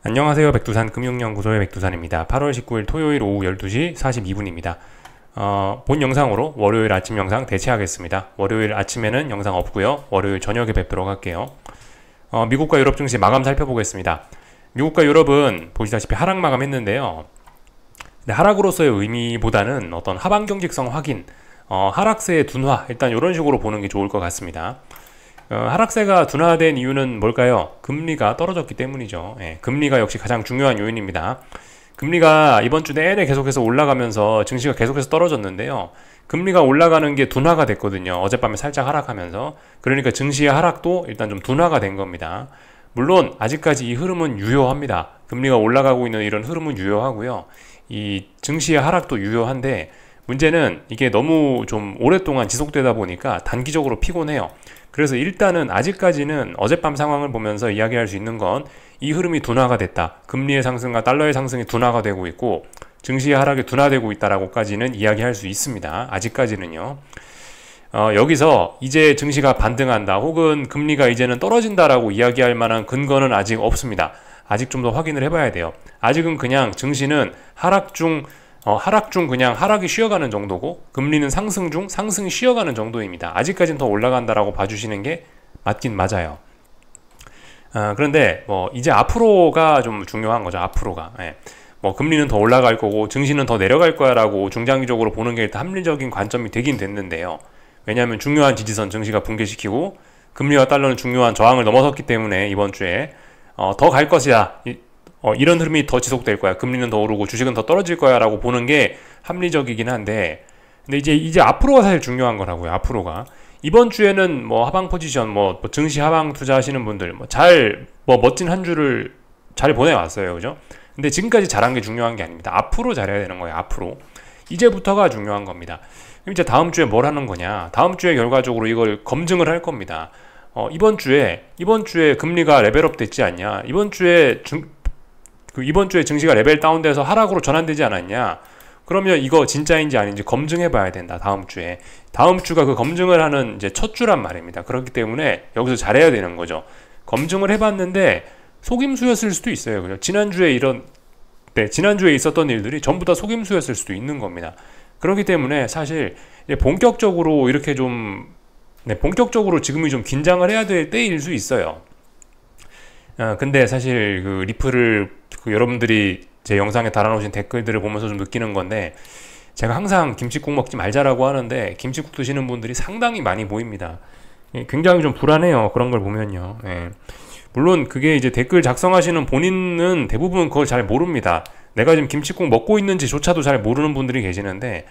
안녕하세요. 백두산 금융연구소의 백두산입니다. 8월 19일 토요일 오후 12시 42분입니다. 본 영상으로 월요일 아침 영상 대체하겠습니다. 월요일 아침에는 영상 없고요. 월요일 저녁에 뵙도록 할게요. 미국과 유럽 증시 마감 살펴보겠습니다. 미국과 유럽은 보시다시피 하락 마감했는데요. 근데 하락으로서의 의미보다는 어떤 하방 경직성 확인, 하락세의 둔화, 일단 이런 식으로 보는 게 좋을 것 같습니다. 하락세가 둔화된 이유는 뭘까요? 금리가 떨어졌기 때문이죠. 금리가 역시 가장 중요한 요인입니다. 금리가 이번 주 내내 계속해서 올라가면서 증시가 계속해서 떨어졌는데요. 금리가 올라가는 게 둔화가 됐거든요. 어젯밤에 살짝 하락하면서. 그러니까 증시의 하락도 일단 좀 둔화가 된 겁니다. 물론 아직까지 이 흐름은 유효합니다. 금리가 올라가고 있는 이런 흐름은 유효하고요. 이 증시의 하락도 유효한데 문제는 이게 너무 좀 오랫동안 지속되다 보니까 단기적으로 피곤해요. 그래서 일단은 아직까지는 어젯밤 상황을 보면서 이야기할 수 있는 건 이 흐름이 둔화가 됐다. 금리의 상승과 달러의 상승이 둔화가 되고 있고 증시의 하락이 둔화되고 있다라고까지는 이야기할 수 있습니다. 아직까지는요. 여기서 이제 증시가 반등한다 혹은 금리가 이제는 떨어진다라고 이야기할 만한 근거는 아직 없습니다. 아직 좀 더 확인을 해봐야 돼요. 아직은 그냥 증시는 하락 중 그냥 하락이 쉬어가는 정도고 금리는 상승 중 상승이 쉬어가는 정도입니다. 아직까지는 더 올라간다라고 봐주시는 게 맞긴 맞아요. 그런데 이제 앞으로가 좀 중요한 거죠. 앞으로가. 금리는 더 올라갈 거고 증시는 더 내려갈 거야 라고 중장기적으로 보는 게 일단 합리적인 관점이 되긴 됐는데요. 왜냐하면 중요한 지지선 증시가 붕괴시키고 금리와 달러는 중요한 저항을 넘어섰기 때문에 이번 주에 더 갈 것이야. 이런 흐름이 더 지속될 거야. 금리는 더 오르고 주식은 더 떨어질 거야 라고 보는 게 합리적이긴 한데 근데 이제 앞으로가 사실 중요한 거라고요. 앞으로가. 이번 주에는 하방 포지션, 증시 하방 투자하시는 분들, 멋진 한 주를 잘 보내왔어요. 그죠? 근데 지금까지 잘한 게 중요한 게 아닙니다. 앞으로 잘해야 되는 거예요. 앞으로. 이제부터가 중요한 겁니다. 그럼 이제 다음 주에 뭘 하는 거냐? 다음 주에 결과적으로 이걸 검증을 할 겁니다. 이번 주에 금리가 레벨업 됐지 않냐? 이번 주에 증시가 레벨 다운돼서 하락으로 전환되지 않았냐? 그러면 이거 진짜인지 아닌지 검증해 봐야 된다. 다음 주에. 다음 주가 그 검증을 하는 이제 첫 주란 말입니다. 그렇기 때문에 여기서 잘해야 되는 거죠. 검증을 해봤는데 속임수였을 수도 있어요. 그죠? 지난주에 있었던 일들이 전부 다 속임수였을 수도 있는 겁니다. 그렇기 때문에 사실 이제 본격적으로 지금이 좀 긴장을 해야 될 때일 수 있어요. 근데 사실 리플을 여러분들이 제 영상에 달아놓으신 댓글들을 보면서 좀 느끼는 건데 제가 항상 김칫국 먹지 말자라고 하는데 김칫국 드시는 분들이 상당히 많이 보입니다. 굉장히 좀 불안해요. 그런 걸 보면요. 물론 그게 이제 댓글 작성하시는 본인은 대부분 그걸 잘 모릅니다. 내가 지금 김칫국 먹고 있는지조차도 잘 모르는 분들이 계시는데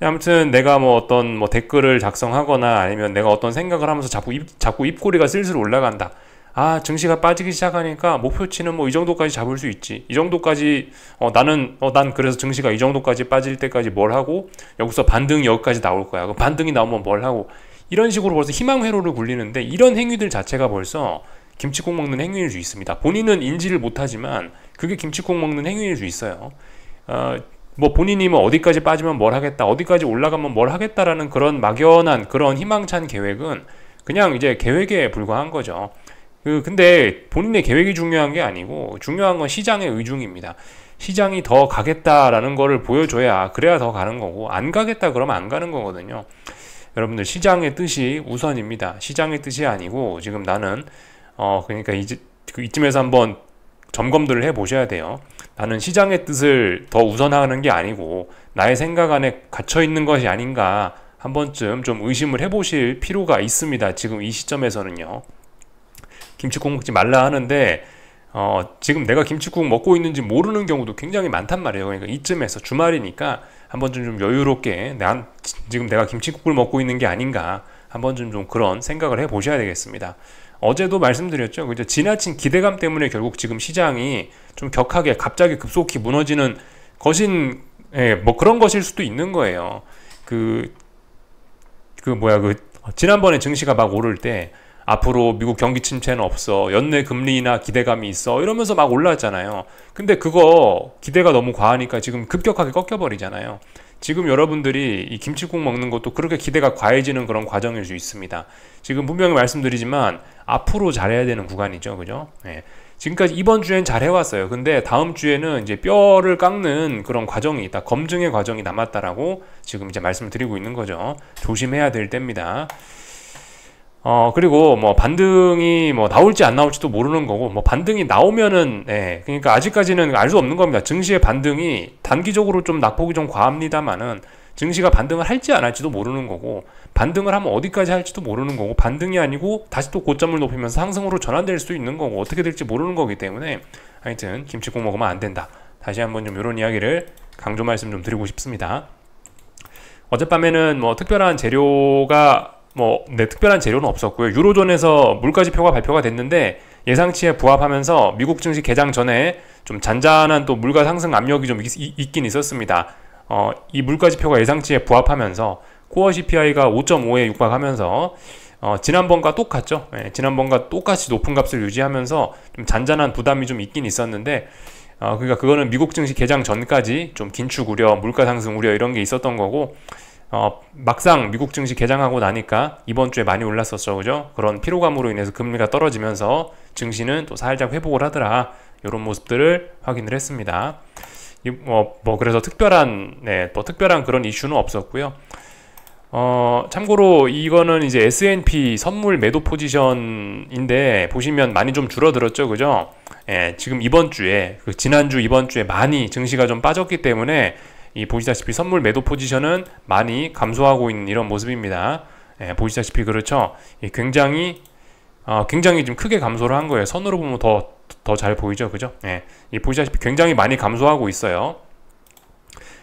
아무튼 내가 어떤 댓글을 작성하거나 아니면 내가 어떤 생각을 하면서 자꾸 입꼬리가 슬슬 올라간다. 증시가 빠지기 시작하니까 목표치는 이 정도까지 잡을 수 있지. 이 정도까지, 난 그래서 증시가 이 정도까지 빠질 때까지 뭘 하고, 여기서 반등이 여기까지 나올 거야. 반등이 나오면 뭘 하고, 이런 식으로 벌써 희망 회로를 굴리는데, 이런 행위들 자체가 벌써 김칫국 먹는 행위일 수 있습니다. 본인은 인지를 못하지만, 그게 김칫국 먹는 행위일 수 있어요. 본인이 어디까지 빠지면 뭘 하겠다, 어디까지 올라가면 뭘 하겠다라는 그런 막연한 그런 희망찬 계획은 그냥 이제 계획에 불과한 거죠. 근데 본인의 계획이 중요한 게 아니고 중요한 건 시장의 의중입니다. 시장이 더 가겠다라는 거를 보여줘야 그래야 더 가는 거고 안 가겠다 그러면 안 가는 거거든요. 여러분들 시장의 뜻이 우선입니다. 시장의 뜻이 아니고 지금 나는 그러니까 이쯤에서 한번 점검들을 해보셔야 돼요. 나는 시장의 뜻을 더 우선하는 게 아니고 나의 생각 안에 갇혀 있는 것이 아닌가 한 번쯤 좀 의심을 해보실 필요가 있습니다. 지금 이 시점에서는요. 김칫국 먹지 말라 하는데 지금 내가 김칫국 먹고 있는지 모르는 경우도 굉장히 많단 말이에요. 그러니까 이쯤에서 주말이니까 한 번쯤 좀 여유롭게 지금 내가 김칫국을 먹고 있는 게 아닌가 한 번쯤 좀 그런 생각을 해보셔야 되겠습니다. 어제도 말씀드렸죠. 그죠? 지나친 기대감 때문에 결국 지금 시장이 좀 격하게 갑자기 급속히 무너지는 그런 것일 수도 있는 거예요. 지난번에 증시가 막 오를 때 앞으로 미국 경기 침체는 없어. 연내 금리나 기대감이 있어. 이러면서 막 올라왔잖아요. 근데 그거 기대가 너무 과하니까 지금 급격하게 꺾여버리잖아요. 지금 여러분들이 이 김칫국 먹는 것도 그렇게 기대가 과해지는 그런 과정일 수 있습니다. 지금 분명히 말씀드리지만 앞으로 잘해야 되는 구간이죠. 그죠? 예. 지금까지 이번 주엔 잘 해왔어요. 근데 다음 주에는 이제 뼈를 깎는 그런 과정이 있다. 검증의 과정이 남았다라고 지금 이제 말씀을 드리고 있는 거죠. 조심해야 될 때입니다. 그리고 뭐 반등이 뭐 나올지 안 나올지도 모르는 거고, 뭐 반등이 나오면은, 그러니까 아직까지는 알 수 없는 겁니다. 증시의 반등이 단기적으로 좀 낙폭이 좀 과합니다만은, 증시가 반등을 할지 안 할지도 모르는 거고, 반등을 하면 어디까지 할지도 모르는 거고, 반등이 아니고 다시 또 고점을 높이면서 상승으로 전환될 수도 있는 거고, 어떻게 될지 모르는 거기 때문에, 하여튼 김치국 먹으면 안 된다. 다시 한번 좀 이런 이야기를 강조 말씀 좀 드리고 싶습니다. 어젯밤에는 뭐 특별한 재료가 특별한 재료는 없었고요. 유로존에서 물가지표가 발표가 됐는데 예상치에 부합하면서 미국 증시 개장 전에 좀 잔잔한 또 물가 상승 압력이 좀 있긴 있었습니다. 이 물가지표가 예상치에 부합하면서 코어 CPI가 5.5에 육박하면서 지난번과 똑같죠. 지난번과 똑같이 높은 값을 유지하면서 좀 잔잔한 부담이 좀 있긴 있었는데 그러니까 그거는 미국 증시 개장 전까지 좀 긴축 우려, 물가 상승 우려 이런 게 있었던 거고 막상 미국 증시 개장하고 나니까 이번 주에 많이 올랐었죠. 그죠? 그런 피로감으로 인해서 금리가 떨어지면서 증시는 또 살짝 회복을 하더라. 이런 모습들을 확인을 했습니다. 그래서 특별한 그런 이슈는 없었고요. 참고로 이거는 이제 S&P 선물 매도 포지션인데 보시면 많이 좀 줄어들었죠. 그죠? 지금 이번 주에, 지난주 이번 주에 많이 증시가 좀 빠졌기 때문에 이 보시다시피 선물 매도 포지션은 많이 감소하고 있는 이런 모습입니다. 보시다시피 그렇죠. 굉장히 좀 크게 감소를 한 거예요. 선으로 보면 더 잘 보이죠, 그죠? 이 보시다시피 굉장히 많이 감소하고 있어요.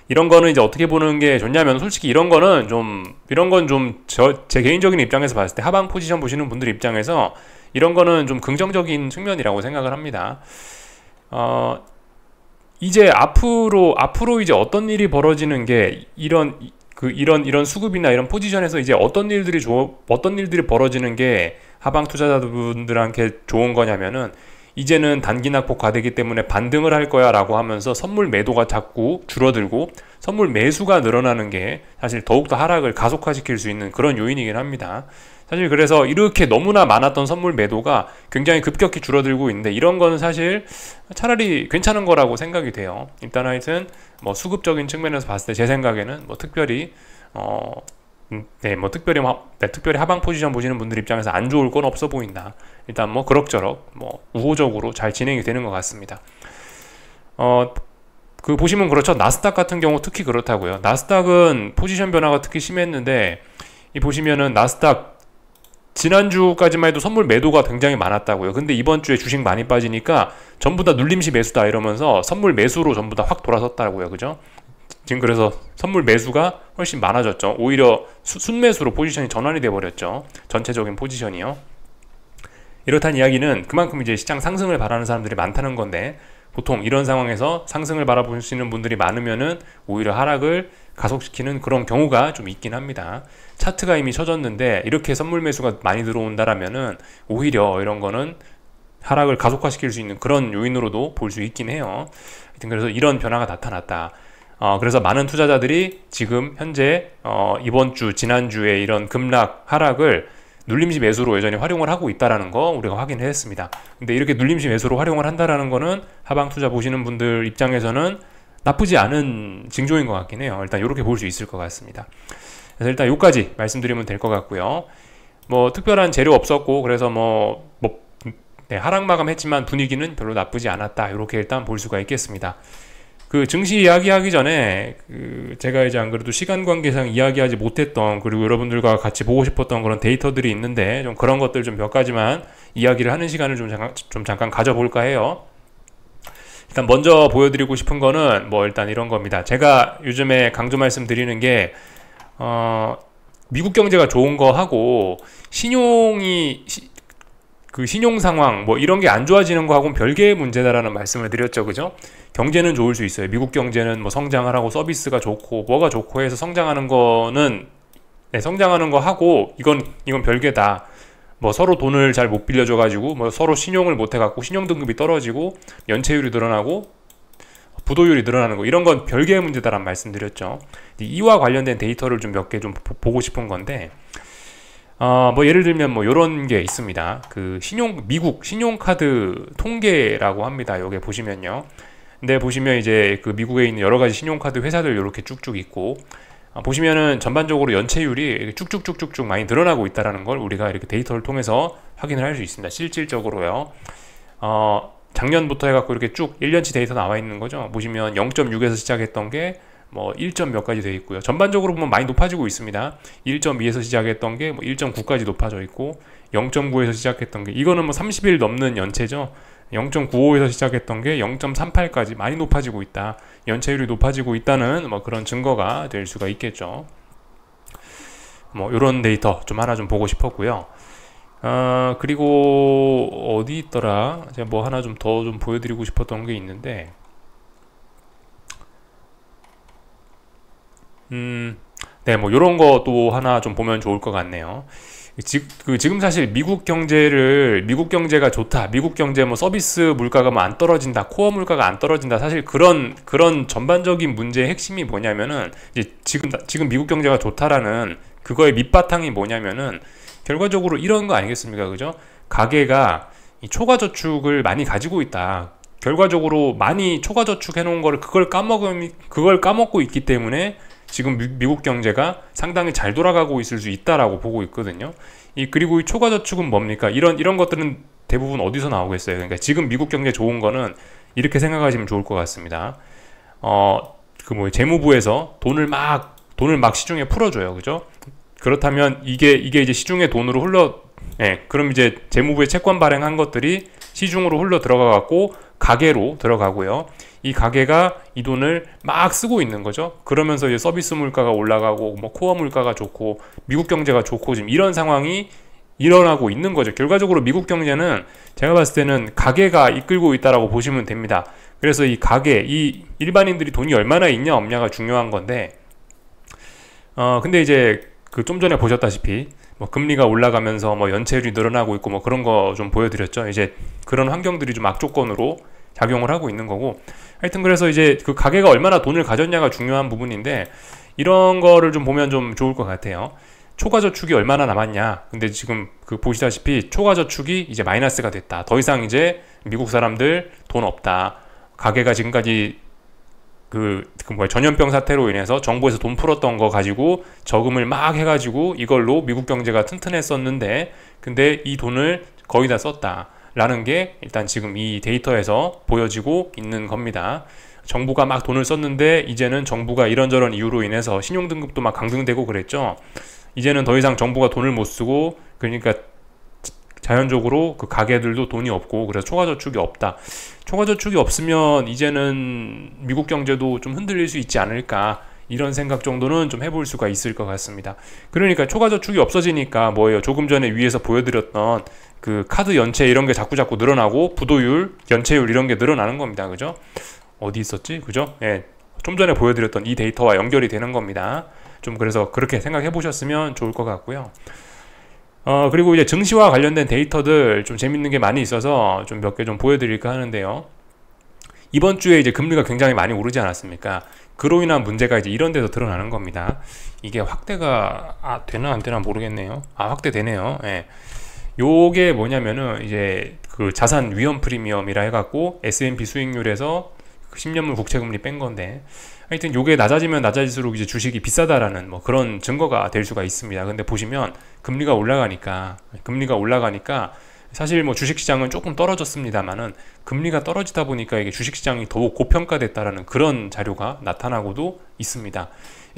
이런 거는 이제 어떻게 보는 게 좋냐면 솔직히 이런 건 좀 제 개인적인 입장에서 봤을 때 하방 포지션 보시는 분들 입장에서 이런 거는 좀 긍정적인 측면이라고 생각을 합니다. 이제 앞으로 이제 어떤 일이 벌어지는 게 이런 수급이나 이런 포지션에서 이제 어떤 일들이 벌어지는 게 하방 투자자분들한테 좋은 거냐면은 이제는 단기 낙폭 과되기 때문에 반등을 할 거야 라고 하면서 선물 매도가 자꾸 줄어들고 선물 매수가 늘어나는 게 사실 더욱더 하락을 가속화시킬 수 있는 그런 요인이긴 합니다. 사실 그래서 이렇게 너무나 많았던 선물 매도가 굉장히 급격히 줄어들고 있는데 이런 거는 사실 차라리 괜찮은 거라고 생각이 돼요. 일단 하여튼 수급적인 측면에서 봤을 때 제 생각에는 특별히 특별히 하방 포지션 보시는 분들 입장에서 안 좋을 건 없어 보인다. 일단 그럭저럭 우호적으로 잘 진행이 되는 것 같습니다. 보시면 그렇죠. 나스닥 같은 경우 특히 그렇다고요. 나스닥은 포지션 변화가 특히 심했는데 이 보시면은 나스닥 지난주까지만 해도 선물 매도가 굉장히 많았다고요. 근데 이번 주에 주식 많이 빠지니까 전부 다 눌림시 매수다 이러면서 선물 매수로 전부 다 확 돌아섰다고요. 그죠? 지금 그래서 선물 매수가 훨씬 많아졌죠. 오히려 순매수로 포지션이 전환이 돼버렸죠. 전체적인 포지션이요. 이렇다는 이야기는 그만큼 이제 시장 상승을 바라는 사람들이 많다는 건데 보통 이런 상황에서 상승을 바라보시는 분들이 많으면은 오히려 하락을 가속시키는 그런 경우가 좀 있긴 합니다. 차트가 이미 쳐졌는데 이렇게 선물 매수가 많이 들어온다라면은 오히려 이런 거는 하락을 가속화시킬 수 있는 그런 요인으로도 볼 수 있긴 해요. 하여튼 그래서 이런 변화가 나타났다. 그래서 많은 투자자들이 지금 현재 이번 주, 지난주에 이런 급락 하락을 눌림시 매수로 여전히 활용을 하고 있다라는 거 우리가 확인을 했습니다. 근데 이렇게 눌림시 매수로 활용을 한다라는 거는 하방 투자 보시는 분들 입장에서는 나쁘지 않은 징조인 것 같긴 해요. 일단 이렇게 볼 수 있을 것 같습니다. 그래서 일단 여기까지 말씀드리면 될 것 같고요. 특별한 재료 없었고 그래서 하락 마감했지만 분위기는 별로 나쁘지 않았다. 이렇게 일단 볼 수가 있겠습니다. 증시 이야기하기 전에 제가 이제 안 그래도 시간 관계상 이야기하지 못했던 그리고 여러분들과 같이 보고 싶었던 그런 데이터들이 있는데 좀 그런 것들 좀 몇 가지만 이야기를 하는 시간을 좀 잠깐 가져볼까 해요. 일단 먼저 보여드리고 싶은 거는 일단 이런 겁니다. 제가 요즘에 강조 말씀드리는 게 미국 경제가 좋은 거 하고 신용 상황 이런 게 안 좋아지는 거하고는 별개의 문제다라는 말씀을 드렸죠. 그죠? 경제는 좋을 수 있어요. 미국 경제는 성장을 하고 서비스가 좋고 뭐가 좋고 해서 성장하는 거는 성장하는 거 하고 이건 별개다. 서로 돈을 잘 못 빌려줘 가지고 서로 신용을 못 해갖고 신용 등급이 떨어지고 연체율이 늘어나고 부도율이 늘어나는 거 이런 건 별개의 문제다라는 말씀드렸죠. 이와 관련된 데이터를 좀 몇 개 좀 보고 싶은 건데 뭐 예를 들면 뭐 요런 게 있습니다. 그 미국 신용카드 통계라고 합니다. 여기 보시면요. 근데 보시면 이제 그 미국에 있는 여러 가지 신용카드 회사들 이렇게 쭉쭉 있고, 보시면은 전반적으로 연체율이 쭉쭉쭉쭉쭉 많이 늘어나고 있다라는 걸 우리가 이렇게 데이터를 통해서 확인을 할 수 있습니다. 실질적으로요. 작년부터 해갖고 이렇게 쭉 1년치 데이터 나와 있는 거죠. 보시면 0.6에서 시작했던 게 뭐 1점 몇 가지 되어 있고요. 전반적으로 보면 많이 높아지고 있습니다. 1.2에서 시작했던 게 뭐 1.9까지 높아져 있고, 0.9에서 시작했던 게 이거는 뭐 30일 넘는 연체죠. 0.95에서 시작했던 게 0.38까지 많이 높아지고 있다. 연체율이 높아지고 있다는 뭐 그런 증거가 될 수가 있겠죠. 뭐 이런 데이터 좀 하나 좀 보고 싶었고요. 그리고 어디 있더라? 제가 뭐 하나 좀 더 좀 보여드리고 싶었던 게 있는데, 네, 뭐 이런 거 또 하나 좀 보면 좋을 것 같네요. 지금 사실 미국 경제가 좋다, 미국 경제 뭐 서비스 물가가 뭐 안 떨어진다, 코어 물가가 안 떨어진다, 사실 그런 전반적인 문제의 핵심이 뭐냐면은, 이제 지금 미국 경제가 좋다라는 그거의 밑바탕이 뭐냐면은 결과적으로 이런 거 아니겠습니까? 그죠? 가계가 이 초과 저축을 많이 가지고 있다. 결과적으로 많이 초과 저축해 놓은 거를 그걸 까먹고 있기 때문에 지금 미국 경제가 상당히 잘 돌아가고 있을 수 있다라고 보고 있거든요. 그리고 이 초과 저축은 뭡니까? 이런 것들은 대부분 어디서 나오겠어요? 그러니까 지금 미국 경제 좋은 거는 이렇게 생각하시면 좋을 것 같습니다. 재무부에서 돈을 막 시중에 풀어줘요. 그죠? 그렇다면 이게 이제 시중에 돈으로 그럼 이제 재무부에 채권 발행한 것들이 시중으로 흘러 들어가 갖고 가계로 들어가고요. 이 가계가 이 돈을 막 쓰고 있는 거죠. 그러면서 이제 서비스 물가가 올라가고 뭐 코어 물가가 좋고 미국 경제가 좋고 지금 이런 상황이 일어나고 있는 거죠. 결과적으로 미국 경제는 제가 봤을 때는 가계가 이끌고 있다라고 보시면 됩니다. 그래서 이 일반인들이 돈이 얼마나 있냐 없냐가 중요한 건데, 근데 이제 좀 전에 보셨다시피 뭐 금리가 올라가면서 뭐 연체율이 늘어나고 있고 뭐 그런 거 좀 보여드렸죠. 이제 그런 환경들이 좀 악조건으로 작용을 하고 있는 거고, 하여튼 그래서 이제 그 가계가 얼마나 돈을 가졌냐가 중요한 부분인데, 이런 거를 좀 보면 좀 좋을 것 같아요. 초과 저축이 얼마나 남았냐. 근데 지금 보시다시피 초과 저축이 이제 마이너스가 됐다. 더 이상 이제 미국 사람들 돈 없다. 가계가 지금까지 전염병 사태로 인해서 정부에서 돈 풀었던 거 가지고 저금을 막 해가지고 이걸로 미국 경제가 튼튼했었는데, 근데 이 돈을 거의 다 썼다 라는 게 일단 지금 이 데이터에서 보여지고 있는 겁니다. 정부가 막 돈을 썼는데 이제는 정부가 이런저런 이유로 인해서 신용등급도 막 강등되고 그랬죠. 이제는 더 이상 정부가 돈을 못 쓰고, 그러니까 자연적으로 그 가게들도 돈이 없고, 그래서 초과저축이 없다. 초과저축이 없으면 이제는 미국 경제도 좀 흔들릴 수 있지 않을까, 이런 생각 정도는 좀 해볼 수가 있을 것 같습니다. 그러니까 초과저축이 없어지니까 뭐예요? 조금 전에 위에서 보여드렸던 그 카드 연체 이런 게 자꾸 늘어나고, 부도율, 연체율 이런 게 늘어나는 겁니다. 그죠? 어디 있었지? 그죠? 예. 좀 전에 보여드렸던 이 데이터와 연결이 되는 겁니다. 좀 그래서 그렇게 생각해 보셨으면 좋을 것 같고요. 그리고 이제 증시와 관련된 데이터들 좀 재밌는 게 많이 있어서 좀 몇 개 좀 보여드릴까 하는데요. 이번 주에 이제 금리가 굉장히 많이 오르지 않았습니까? 그로 인한 문제가 이제 이런 데서 드러나는 겁니다. 이게 확대가 되나 안 되나 모르겠네요. 확대되네요. 예. 요게 뭐냐면은 이제 그 자산 위험 프리미엄이라 해갖고 S&P 수익률에서 10년물 국채금리 뺀 건데, 하여튼 요게 낮아지면 낮아질수록 이제 주식이 비싸다라는 뭐 그런 증거가 될 수가 있습니다. 근데 보시면 금리가 올라가니까 사실 뭐 주식시장은 조금 떨어졌습니다만은 금리가 떨어지다 보니까 이게 주식시장이 더욱 고평가됐다라는 그런 자료가 나타나고도 있습니다.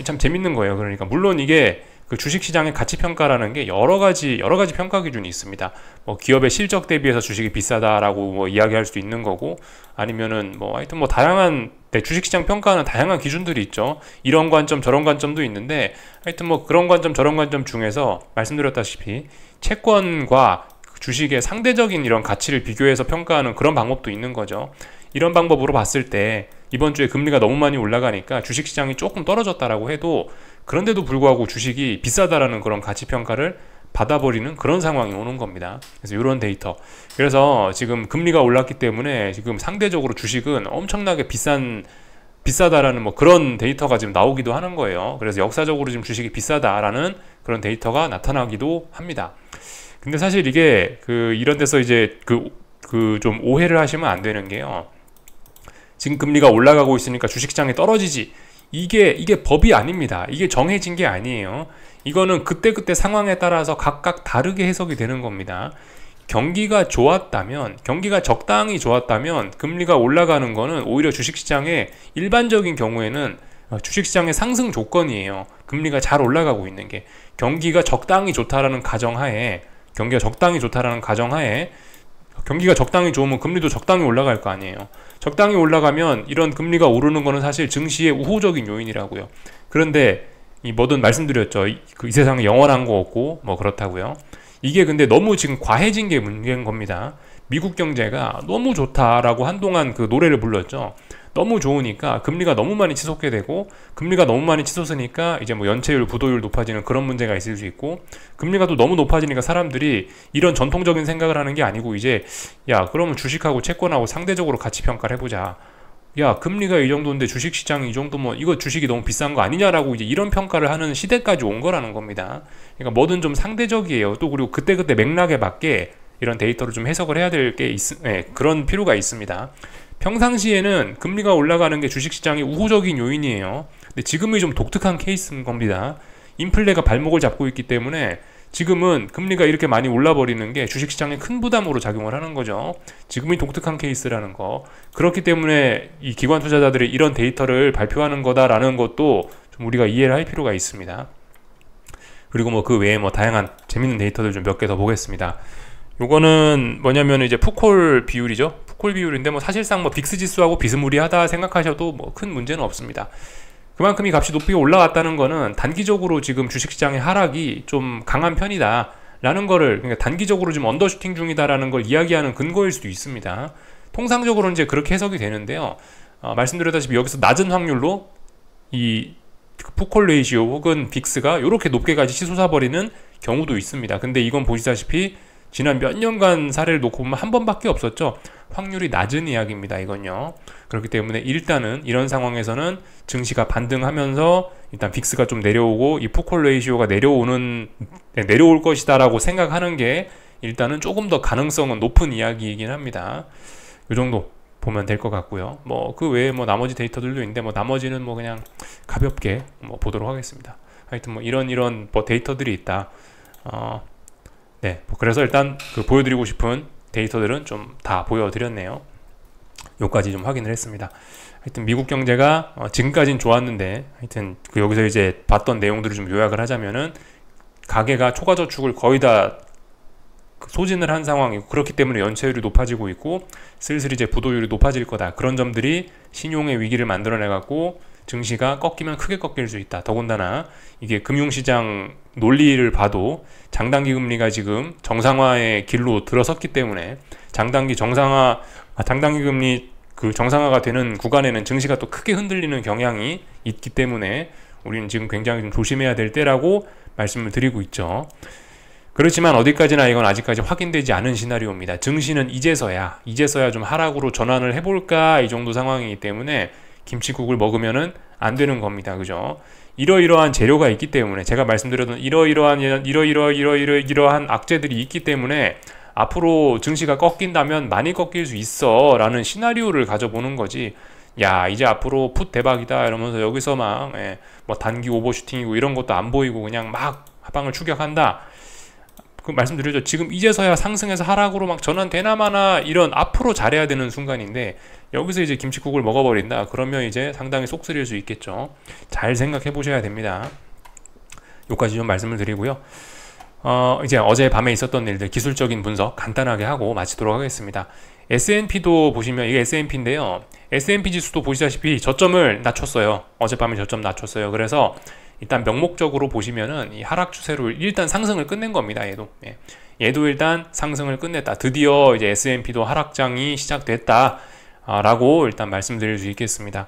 참 재밌는 거예요. 그러니까 물론 이게 그 주식시장의 가치평가라는 게 여러 가지 평가 기준이 있습니다. 뭐 기업의 실적 대비해서 주식이 비싸다라고 뭐 이야기할 수도 있는 거고, 아니면은 뭐 하여튼 뭐 다양한 주식시장 평가는 다양한 기준들이 있죠. 이런 관점 저런 관점도 있는데, 하여튼 뭐 그런 관점 저런 관점 중에서 말씀드렸다시피 채권과 주식의 상대적인 이런 가치를 비교해서 평가하는 그런 방법도 있는 거죠. 이런 방법으로 봤을 때 이번 주에 금리가 너무 많이 올라가니까 주식시장이 조금 떨어졌다라고 해도, 그런데도 불구하고 주식이 비싸다라는 그런 가치평가를 받아버리는 그런 상황이 오는 겁니다. 그래서 이런 데이터. 그래서 지금 금리가 올랐기 때문에 지금 상대적으로 주식은 엄청나게 비싼 비싸다라는 뭐 그런 데이터가 지금 나오기도 하는 거예요. 그래서 역사적으로 지금 주식이 비싸다라는 그런 데이터가 나타나기도 합니다. 근데 사실 이게 이런 데서 이제 좀 오해를 하시면 안 되는 게요. 지금 금리가 올라가고 있으니까 주식시장이 떨어지지. 이게 법이 아닙니다. 이게 정해진 게 아니에요. 이거는 그때그때 상황에 따라서 각각 다르게 해석이 되는 겁니다. 경기가 좋았다면, 경기가 적당히 좋았다면 금리가 올라가는 거는 오히려 주식시장의 일반적인 경우에는 주식시장의 상승 조건이에요. 금리가 잘 올라가고 있는 게. 경기가 적당히 좋다라는 가정하에 경기가 적당히 좋으면 금리도 적당히 올라갈 거 아니에요. 적당히 올라가면 이런 금리가 오르는 거는 사실 증시의 우호적인 요인이라고요. 그런데 뭐든 말씀드렸죠. 이 세상에 영원한 거 없고 뭐 그렇다고요. 이게 근데 너무 지금 과해진 게 문제인 겁니다. 미국 경제가 너무 좋다라고 한동안 노래를 불렀죠. 너무 좋으니까 금리가 너무 많이 치솟게 되고, 금리가 너무 많이 치솟으니까 이제 뭐 연체율, 부도율 높아지는 그런 문제가 있을 수 있고, 금리가 또 너무 높아지니까 사람들이 이런 전통적인 생각을 하는 게 아니고 이제 그러면 주식하고 채권하고 상대적으로 가치 평가를 해보자. 금리가 이 정도인데 주식시장이 이 정도면 이거 주식이 너무 비싼 거 아니냐라고 이제 이런 평가를 하는 시대까지 온 거라는 겁니다. 그러니까 뭐든 좀 상대적이에요. 또 그리고 그때그때 맥락에 맞게 이런 데이터를 좀 해석을 해야 될 게 그런 필요가 있습니다. 평상시에는 금리가 올라가는 게 주식시장의 우호적인 요인이에요. 근데 지금이 좀 독특한 케이스인 겁니다. 인플레가 발목을 잡고 있기 때문에 지금은 금리가 이렇게 많이 올라버리는 게 주식시장에 큰 부담으로 작용을 하는 거죠. 지금이 독특한 케이스라는 거. 그렇기 때문에 이 기관 투자자들이 이런 데이터를 발표하는 거다라는 것도 좀 우리가 이해를 할 필요가 있습니다. 그리고 뭐 그 외에 뭐 다양한 재밌는 데이터들 좀 몇 개 더 보겠습니다. 요거는 뭐냐면 이제 푸콜 비율이죠. 푸콜 비율인데 뭐 사실상 뭐 빅스 지수하고 비스무리하다 생각하셔도 뭐 큰 문제는 없습니다. 그만큼 이 값이 높이 올라왔다는 거는 단기적으로 지금 주식시장의 하락이 좀 강한 편이다 라는 거를, 그러니까 단기적으로 좀 언더슈팅 중이다라는 걸 이야기하는 근거일 수도 있습니다. 통상적으로는 이제 그렇게 해석이 되는데요. 말씀드렸다시피 여기서 낮은 확률로 이 푸콜 레이시오 혹은 빅스가 이렇게 높게까지 치솟아버리는 경우도 있습니다. 근데 이건 보시다시피 지난 몇 년간 사례를 놓고 보면 한 번밖에 없었죠. 확률이 낮은 이야기입니다. 이건요. 그렇기 때문에 일단은 이런 상황에서는 증시가 반등하면서 일단 빅스가 좀 내려오고 이 푸콜 레이시오가 내려올 것이다 라고 생각하는 게 일단은 조금 더 가능성은 높은 이야기이긴 합니다. 이 정도 보면 될 것 같고요. 뭐 그 외에 뭐 나머지 데이터들도 있는데 뭐 나머지는 뭐 그냥 가볍게 뭐 보도록 하겠습니다. 하여튼 뭐 이런 뭐 데이터들이 있다. 뭐 그래서 일단 보여드리고 싶은 데이터들은 좀 다 보여드렸네요. 요까지 좀 확인을 했습니다. 하여튼 미국 경제가 지금까지는 좋았는데, 하여튼 여기서 이제 봤던 내용들을 좀 요약을 하자면은 가계가 초과 저축을 거의 다 소진을 한 상황이고, 그렇기 때문에 연체율이 높아지고 있고 슬슬 이제 부도율이 높아질 거다. 그런 점들이 신용의 위기를 만들어내 갖고 증시가 꺾이면 크게 꺾일 수 있다. 더군다나 이게 금융시장 논리를 봐도 장단기 금리가 지금 정상화의 길로 들어섰기 때문에 장단기 금리 정상화가 되는 구간에는 증시가 또 크게 흔들리는 경향이 있기 때문에 우리는 지금 굉장히 좀 조심해야 될 때라고 말씀을 드리고 있죠. 그렇지만 어디까지나 이건 아직까지 확인되지 않은 시나리오입니다. 증시는 이제서야 좀 하락으로 전환을 해볼까 이 정도 상황이기 때문에 김치국을 먹으면은 안 되는 겁니다. 그죠? 이러이러한 재료가 있기 때문에, 제가 말씀드렸던 이러이러한 악재들이 있기 때문에 앞으로 증시가 꺾인다면 많이 꺾일 수 있어 라는 시나리오를 가져보는 거지. 이제 앞으로 풋 대박이다 이러면서 여기서 막 뭐 단기 오버슈팅이고 이런 것도 안 보이고 그냥 막 하방을 추격한다. 말씀드렸죠. 지금 이제서야 상승해서 하락으로 막 전환되나 마나 이런 앞으로 잘해야 되는 순간인데, 여기서 이제 김치국을 먹어버린다. 그러면 이제 상당히 쏙쓰릴 수 있겠죠. 잘 생각해 보셔야 됩니다. 여기까지 좀 말씀을 드리고요. 이제 어제 밤에 있었던 일들 기술적인 분석 간단하게 하고 마치도록 하겠습니다. S&P도 보시면 이게 S&P인데요. S&P 지수도 보시다시피 저점을 낮췄어요. 어젯밤에 저점 낮췄어요. 그래서 일단 명목적으로 보시면은 이 하락 추세로 일단 상승을 끝낸 겁니다. 얘도 일단 상승을 끝냈다. 드디어 이제 S&P도 하락장이 시작됐다 라고 일단 말씀드릴 수 있겠습니다.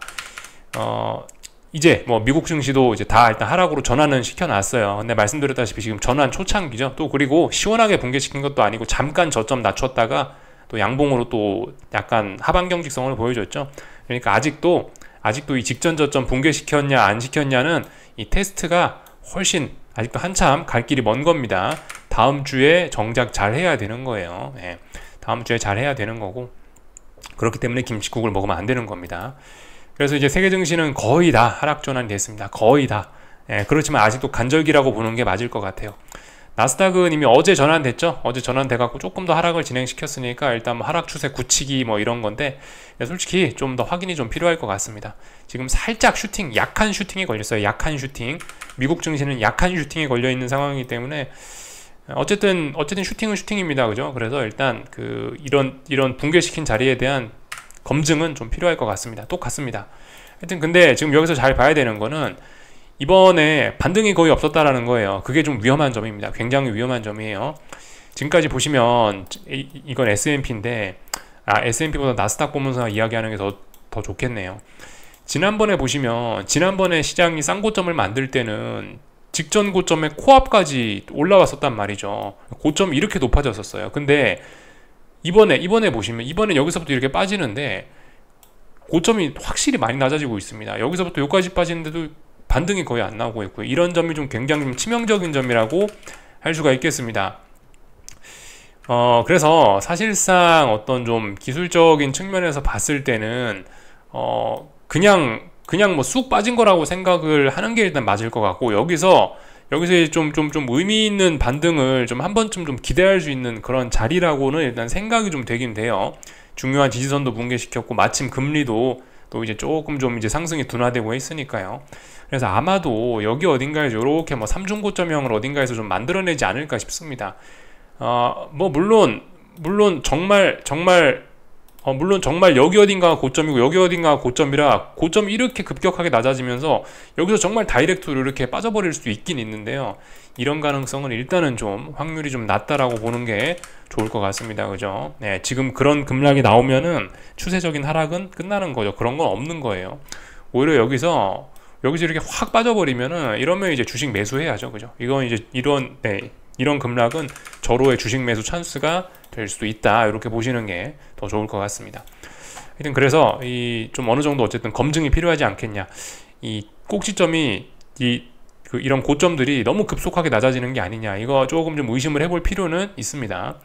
이제 뭐 미국 증시도 이제 다 일단 하락으로 전환은 시켜놨어요. 근데 말씀드렸다시피 지금 전환 초창기죠. 또 그리고 시원하게 붕괴시킨 것도 아니고 잠깐 저점 낮췄다가 또 양봉으로 또 약간 하반 경직성을 보여줬죠. 그러니까 아직도 아직도 이 직전 저점 붕괴시켰냐 안 시켰냐는 이 테스트가 훨씬 아직도 한참 갈 길이 먼 겁니다. 다음 주에 정작 잘 해야 되는 거예요. 예, 다음 주에 잘 해야 되는 거고, 그렇기 때문에 김칫국을 먹으면 안 되는 겁니다. 그래서 이제 세계 증시는 거의 다 하락 전환이 됐습니다. 거의 다. 예, 그렇지만 아직도 간절기라고 보는 게 맞을 것 같아요. 나스닥은 이미 어제 전환됐죠. 어제 전환돼갖고 조금 더 하락을 진행시켰으니까 일단 뭐 하락 추세 굳히기 뭐 이런 건데, 솔직히 좀 더 확인이 좀 필요할 것 같습니다. 지금 살짝 슈팅, 약한 슈팅에 걸렸어요. 약한 슈팅. 미국 증시는 약한 슈팅에 걸려 있는 상황이기 때문에 어쨌든 슈팅은 슈팅입니다. 그죠? 그래서 일단 이런 붕괴시킨 자리에 대한 검증은 좀 필요할 것 같습니다. 똑같습니다. 하여튼 근데 지금 여기서 잘 봐야 되는 거는 이번에 반등이 거의 없었다라는 거예요. 그게 좀 위험한 점입니다. 굉장히 위험한 점이에요. 지금까지 보시면 이건 S&P인데 S&P보다 나스닥 보면서 이야기하는 게 더 좋겠네요. 지난번에 보시면 지난번에 시장이 쌍고점을 만들 때는 직전 고점의 코앞까지 올라왔었단 말이죠. 고점이 이렇게 높아졌었어요. 근데 이번에 보시면 이번에 여기서부터 이렇게 빠지는데 고점이 확실히 많이 낮아지고 있습니다. 여기서부터 여기까지 빠지는데도 반등이 거의 안 나오고 있고요. 이런 점이 좀 굉장히 좀 치명적인 점이라고 할 수가 있겠습니다. 그래서 사실상 어떤 좀 기술적인 측면에서 봤을 때는 그냥 뭐 쑥 빠진 거라고 생각을 하는 게 일단 맞을 것 같고, 여기서 좀 의미 있는 반등을 좀 한 번쯤 좀 기대할 수 있는 그런 자리라고는 일단 생각이 좀 되긴 돼요. 중요한 지지선도 붕괴시켰고, 마침 금리도 또 이제 조금 좀 이제 상승이 둔화되고 있으니까요. 그래서 아마도 여기 어딘가에서 이렇게 뭐 삼중고점형을 어딘가에서 좀 만들어내지 않을까 싶습니다. 뭐 물론 정말 여기 어딘가가 고점이고 여기 어딘가가 고점이라 고점이 이렇게 급격하게 낮아지면서 여기서 정말 다이렉트로 이렇게 빠져버릴 수도 있긴 있는데요. 이런 가능성은 일단은 좀 확률이 좀 낮다라고 보는 게 좋을 것 같습니다. 그죠? 네, 지금 그런 급락이 나오면은 추세적인 하락은 끝나는 거죠. 그런 건 없는 거예요. 오히려 여기서 이렇게 확 빠져버리면은 이러면 이제 주식 매수해야죠. 그죠? 이건 이제 이런 급락은 절호의 주식 매수 찬스가 될 수도 있다. 이렇게 보시는 게 더 좋을 것 같습니다. 하여튼 그래서 좀 어느 정도 어쨌든 검증이 필요하지 않겠냐. 이 꼭지점이 이런 고점들이 너무 급속하게 낮아지는 게 아니냐. 이거 조금 좀 의심을 해볼 필요는 있습니다.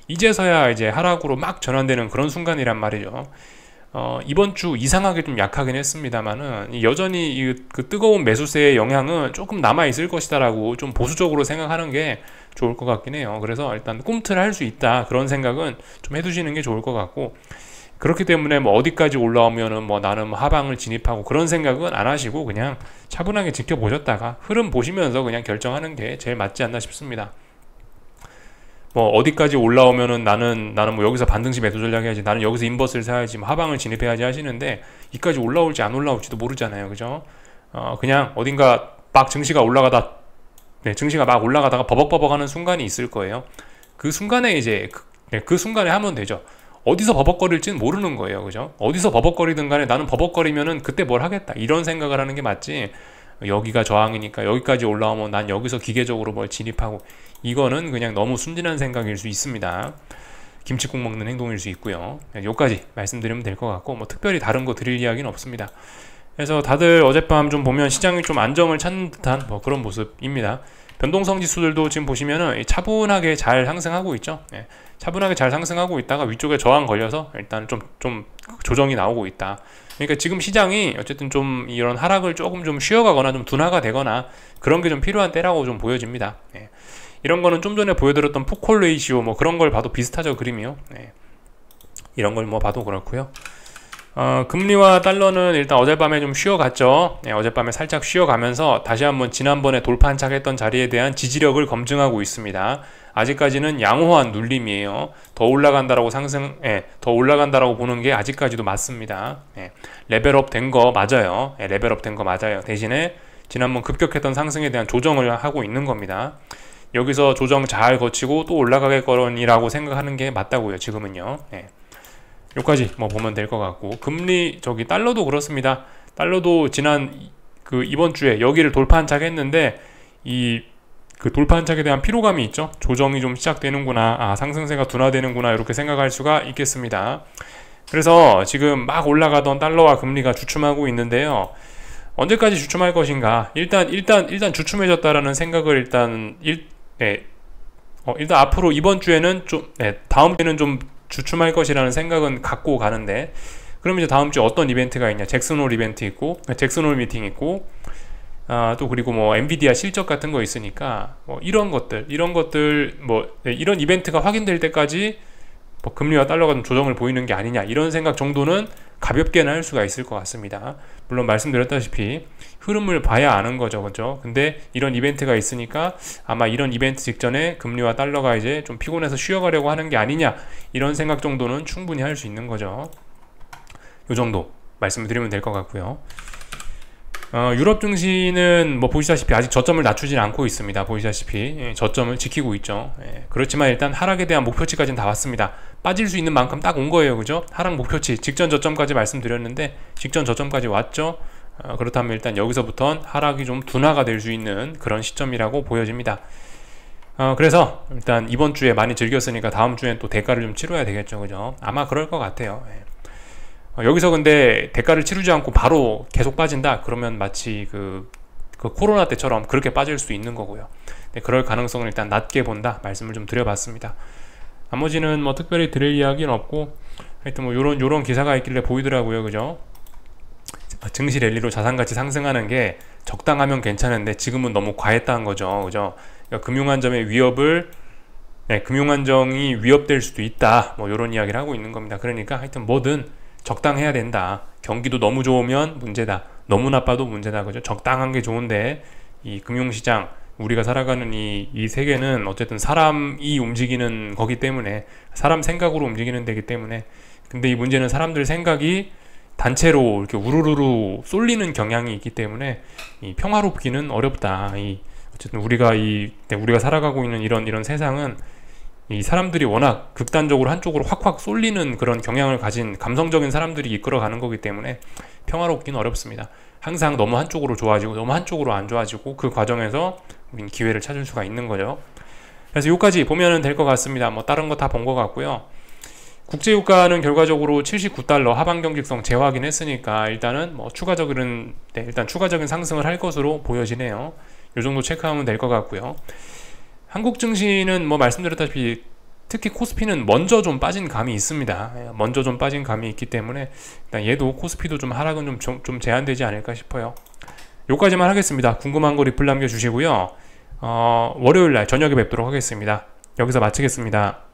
이제서야 이제 하락으로 막 전환되는 그런 순간이란 말이죠. 이번 주 이상하게 좀 약하긴 했습니다만은 여전히 그 뜨거운 매수세의 영향은 조금 남아 있을 것이다라고 좀 보수적으로 생각하는 게 좋을 것 같긴 해요. 그래서 일단 꿈틀을 할 수 있다, 그런 생각은 좀 해두시는 게 좋을 것 같고, 그렇기 때문에 뭐 어디까지 올라오면은 뭐 나는 뭐 하방을 진입하고 그런 생각은 안 하시고 그냥 차분하게 지켜보셨다가 흐름 보시면서 그냥 결정하는 게 제일 맞지 않나 싶습니다. 뭐 어디까지 올라오면은 나는 뭐 여기서 반등시 매도 전략 해야지, 나는 여기서 인버스를 사야지, 뭐 하방을 진입해야지 하시는데 이까지 올라올지 안 올라올지도 모르잖아요. 그죠? 그냥 어딘가 막 증시가 막 올라가다가 버벅버벅 하는 순간이 있을 거예요. 그 순간에 이제 그 순간에 하면 되죠. 어디서 버벅거릴지는 모르는 거예요. 그죠? 어디서 버벅거리든 간에 나는 버벅거리면은 그때 뭘 하겠다, 이런 생각을 하는 게 맞지, 여기가 저항이니까 여기까지 올라오면 난 여기서 기계적으로 뭘 진입하고, 이거는 그냥 너무 순진한 생각일 수 있습니다. 김칫국 먹는 행동일 수 있고요. 여기까지 말씀드리면 될 것 같고, 뭐 특별히 다른 거 드릴 이야기는 없습니다. 그래서 다들 어젯밤 좀 보면 시장이 좀 안정을 찾는 듯한 뭐 그런 모습입니다. 변동성 지수들도 지금 보시면은 차분하게 잘 상승하고 있죠. 차분하게 잘 상승하고 있다가 위쪽에 저항 걸려서 일단 좀 조정이 나오고 있다. 그러니까 지금 시장이 어쨌든 좀 이런 하락을 조금 좀 쉬어가거나 좀 둔화가 되거나 그런 게 좀 필요한 때라고 좀 보여집니다. 이런 거는 좀 전에 보여드렸던 푸콜 레이시오 뭐 그런 걸 봐도 비슷하죠, 그림이요. 이런 걸 뭐 봐도 그렇고요. 금리와 달러는 일단 어젯밤에 좀 쉬어갔죠. 어젯밤에 살짝 쉬어가면서 다시 한번 지난번에 돌파한착했던 자리에 대한 지지력을 검증하고 있습니다. 아직까지는 양호한 눌림이에요. 더 올라간다라고 더 올라간다라고 보는 게 아직까지도 맞습니다. 레벨업 된 거 맞아요. 레벨업 된 거 맞아요. 대신에 지난번 급격했던 상승에 대한 조정을 하고 있는 겁니다. 여기서 조정 잘 거치고 또 올라가겠거니라고 생각하는 게 맞다고요, 지금은요. 여기까지 뭐 보면 될 것 같고, 금리 달러도 그렇습니다. 달러도 이번 주에 여기를 돌파한착했는데 그 돌파한착에 대한 피로감이 있죠. 조정이 좀 시작되는구나, 상승세가 둔화되는구나, 이렇게 생각할 수가 있겠습니다. 그래서 지금 막 올라가던 달러와 금리가 주춤하고 있는데요. 언제까지 주춤할 것인가? 일단 주춤해졌다라는 생각을 일단 앞으로 이번 주에는 좀, 다음 주에는 좀 주춤할 것이라는 생각은 갖고 가는데, 그럼 이제 다음 주에 어떤 이벤트가 있냐? 잭슨홀 이벤트 있고, 잭슨홀 미팅 있고, 또 그리고 뭐 엔비디아 실적 같은 거 있으니까, 뭐 이런 것들, 이런 이벤트가 확인될 때까지 뭐 금리와 달러가 좀 조정을 보이는 게 아니냐, 이런 생각 정도는 가볍게는 할 수가 있을 것 같습니다. 물론 말씀드렸다시피 흐름을 봐야 아는 거죠, 그죠? 근데 이런 이벤트가 있으니까 아마 이런 이벤트 직전에 금리와 달러가 이제 좀 피곤해서 쉬어가려고 하는 게 아니냐, 이런 생각 정도는 충분히 할 수 있는 거죠. 요 정도 말씀드리면 될 것 같고요. 유럽 증시는 뭐 보시다시피 아직 저점을 낮추진 않고 있습니다. 보시다시피 저점을 지키고 있죠. 그렇지만 일단 하락에 대한 목표치까지는 다 왔습니다. 빠질 수 있는 만큼 딱 온 거예요, 그죠? 하락 목표치 직전 저점까지 말씀드렸는데 직전 저점까지 왔죠. 그렇다면 일단 여기서부터는 하락이 좀 둔화가 될 수 있는 그런 시점이라고 보여집니다. 그래서 일단 이번 주에 많이 즐겼으니까 다음 주엔 또 대가를 좀 치러야 되겠죠, 그죠? 아마 그럴 것 같아요. 여기서 근데 대가를 치르지 않고 바로 계속 빠진다? 그러면 마치 그 코로나 때처럼 그렇게 빠질 수 있는 거고요. 그럴 가능성을 일단 낮게 본다 말씀을 좀 드려봤습니다. 나머지는 뭐 특별히 드릴 이야기는 없고, 하여튼 뭐 요런 기사가 있길래 보이더라고요, 그죠? 증시 랠리로 자산가치 상승하는 게 적당하면 괜찮은데 지금은 너무 과했다는 거죠, 그죠? 그러니까 금융안정의 위협을 금융안정이 위협될 수도 있다, 뭐 요런 이야기를 하고 있는 겁니다. 그러니까 하여튼 뭐든 적당해야 된다. 경기도 너무 좋으면 문제다. 너무 나빠도 문제다. 그죠? 적당한 게 좋은데 이 금융시장, 우리가 살아가는 이 세계는 어쨌든 사람이 움직이는 거기 때문에, 사람 생각으로 움직이는 데기 때문에, 근데 이 문제는 사람들 생각이 단체로 이렇게 우르르르 쏠리는 경향이 있기 때문에 이 평화롭기는 어렵다. 어쨌든 우리가 살아가고 있는 이런 세상은 이 사람들이 워낙 극단적으로 한쪽으로 확확 쏠리는 그런 경향을 가진 감성적인 사람들이 이끌어가는 거기 때문에 평화롭기는 어렵습니다. 항상 너무 한쪽으로 좋아지고 너무 한쪽으로 안 좋아지고 그 과정에서 우린 기회를 찾을 수가 있는 거죠. 그래서 여기까지 보면 될 것 같습니다. 뭐 다른 거 다 본 것 같고요. 국제유가는 결과적으로 79달러 하방 경직성 재확인했으니까 일단은 뭐 추가적인 상승을 할 것으로 보여지네요. 요 정도 체크하면 될 것 같고요. 한국 증시는 뭐 말씀드렸다시피 특히 코스피는 먼저 좀 빠진 감이 있습니다. 먼저 좀 빠진 감이 있기 때문에 일단 얘도 코스피도 좀 하락은 좀 제한되지 않을까 싶어요. 요까지만 하겠습니다. 궁금한 거 리플 남겨주시고요. 월요일날 저녁에 뵙도록 하겠습니다. 여기서 마치겠습니다.